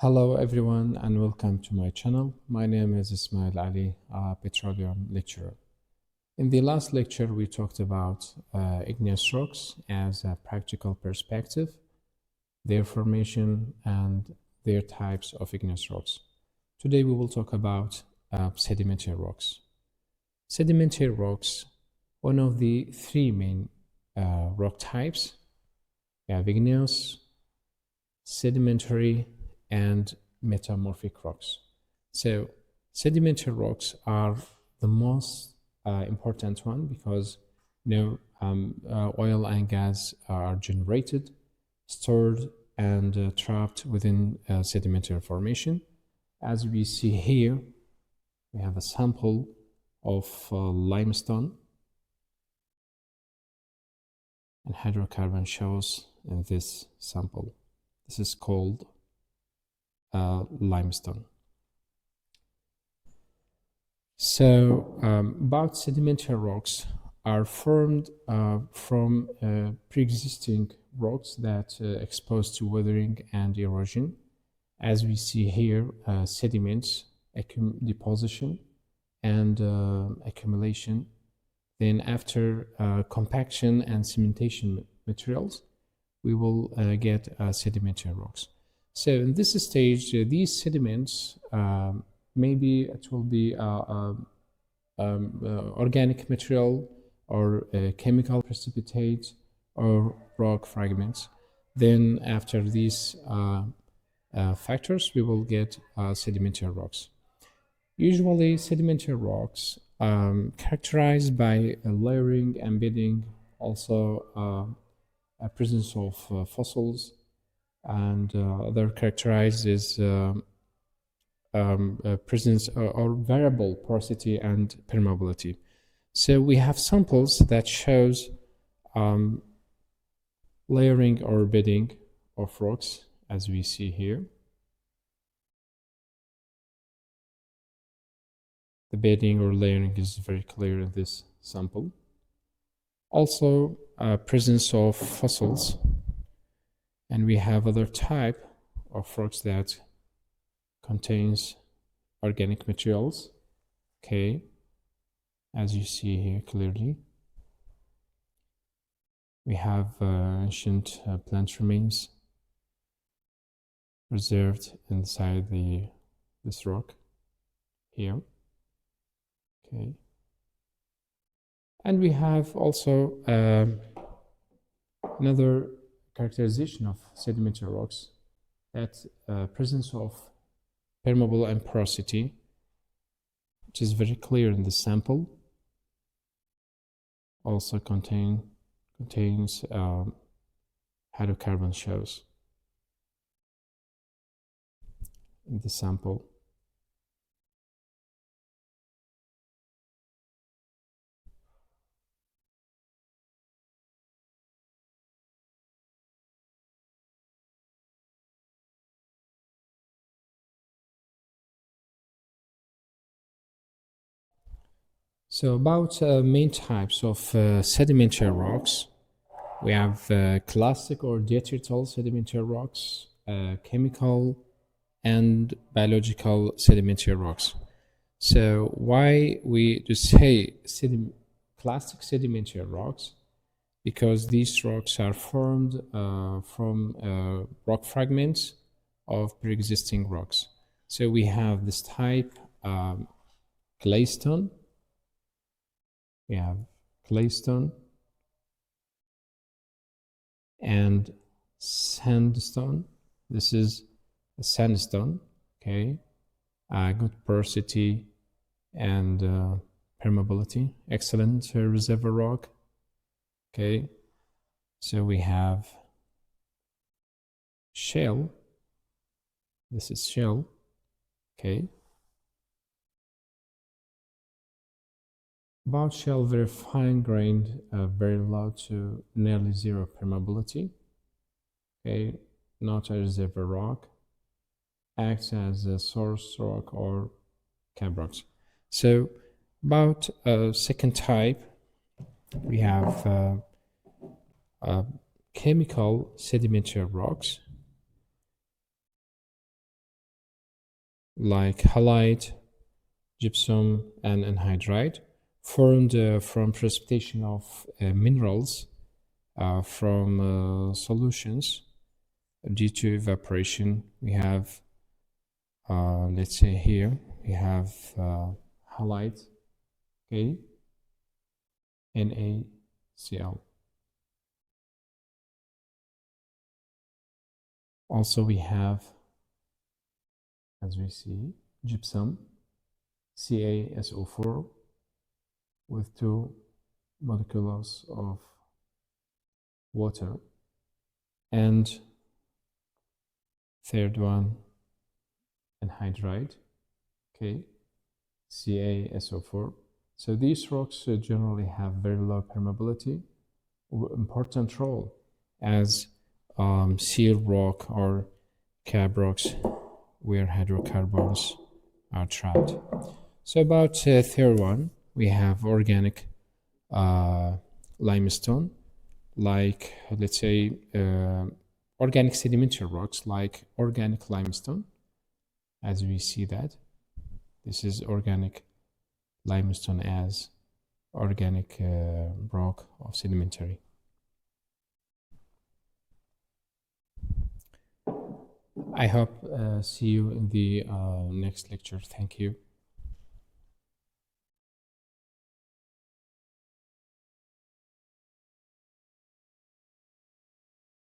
Hello everyone and welcome to my channel. My name is Ismail Ali, a petroleum lecturer. In the last lecture we talked about igneous rocks as a practical perspective, their formation and their types of igneous rocks. Today we will talk about sedimentary rocks. Sedimentary rocks, one of the three main rock types. We have igneous, sedimentary, and metamorphic rocks. So sedimentary rocks are the most important one because oil and gas are generated, stored, and trapped within sedimentary formation. As we see here, we have a sample of limestone, and hydrocarbon shows in this sample. This is called limestone. So about sedimentary rocks are formed from pre-existing rocks that exposed to weathering and erosion. As we see here, sediments, deposition, and accumulation. Then after compaction and cementation materials, we will get sedimentary rocks. So in this stage, these sediments, maybe it will be organic material or chemical precipitate or rock fragments. Then after these factors, we will get sedimentary rocks. Usually sedimentary rocks characterized by layering, embedding, also a presence of fossils, and other characterized is presence or variable porosity and permeability. So we have samples that shows layering or bedding of rocks, as we see here. The bedding or layering is very clear in this sample. Also, presence of fossils. And we have other type of rocks that contains organic materials, okay, as you see here clearly. We have ancient plant remains preserved inside this rock here, okay. And we have also another characterization of sedimentary rocks, that presence of permeable and porosity, which is very clear in the sample. Also contains hydrocarbon shows in the sample. So about main types of sedimentary rocks, we have classic or detrital sedimentary rocks, chemical and biological sedimentary rocks. So why we just say classic sedimentary rocks? Because these rocks are formed from rock fragments of pre-existing rocks. So we have this type, claystone. We have claystone and sandstone. This is a sandstone, okay. Good porosity and permeability, excellent reservoir rock, okay. So we have shale. This is shale, okay. About shale, very fine grained, very low to nearly zero permeability, okay, not a reservoir rock, acts as a source rock or cap rocks. So about second type, we have chemical sedimentary rocks. like halite, gypsum, and anhydrite, formed from precipitation of minerals from solutions due to evaporation. We have, let's say here, we have halite, okay, NaCl. Also, we have, as we see, gypsum, CaSO4, with 2 molecules of water. And third one, anhydrite, okay, CaSO4. So these rocks generally have very low permeability, important role as seal rock or cab rocks where hydrocarbons are trapped. So about third one, we have organic limestone, like let's say organic sedimentary rocks like organic limestone, as we see that. This is organic limestone as organic rock of sedimentary. I hope see you in the next lecture. Thank you.